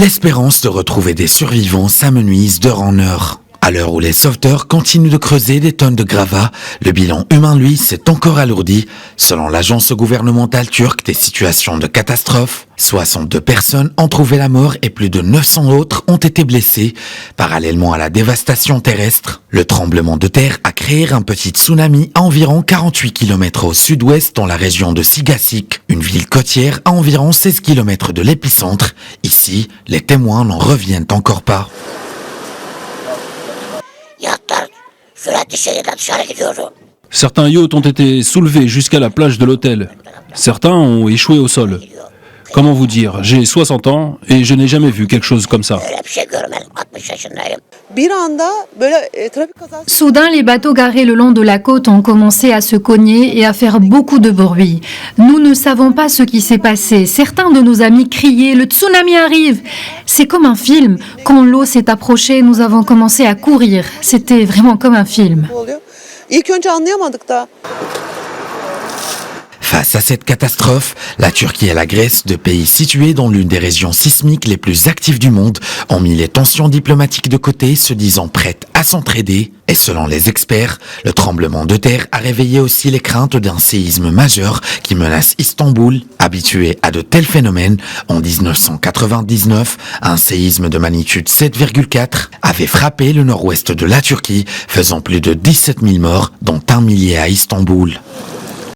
L'espérance de retrouver des survivants s'amenuise d'heure en heure. À l'heure où les sauveteurs continuent de creuser des tonnes de gravats, le bilan humain, lui, s'est encore alourdi. Selon l'agence gouvernementale turque des situations de catastrophe, 62 personnes ont trouvé la mort et plus de 900 autres ont été blessées. Parallèlement à la dévastation terrestre, le tremblement de terre a créé un petit tsunami à environ 48 km au sud-ouest dans la région de Sigasik, une ville côtière à environ 16 km de l'épicentre. Ici, les témoins n'en reviennent encore pas. Certains yachts ont été soulevés jusqu'à la plage de l'hôtel. Certains ont échoué au sol. Comment vous dire, j'ai 60 ans et je n'ai jamais vu quelque chose comme ça. Soudain, les bateaux garés le long de la côte ont commencé à se cogner et à faire beaucoup de bruit. Nous ne savons pas ce qui s'est passé. Certains de nos amis criaient « Le tsunami arrive !» C'est comme un film. Quand l'eau s'est approchée, nous avons commencé à courir. C'était vraiment comme un film. Face à cette catastrophe, la Turquie et la Grèce, deux pays situés dans l'une des régions sismiques les plus actives du monde, ont mis les tensions diplomatiques de côté, se disant prêtes à s'entraider. Et selon les experts, le tremblement de terre a réveillé aussi les craintes d'un séisme majeur qui menace Istanbul. Habitué à de tels phénomènes, en 1999, un séisme de magnitude 7,4 avait frappé le nord-ouest de la Turquie, faisant plus de 17 000 morts, dont 1 millier à Istanbul.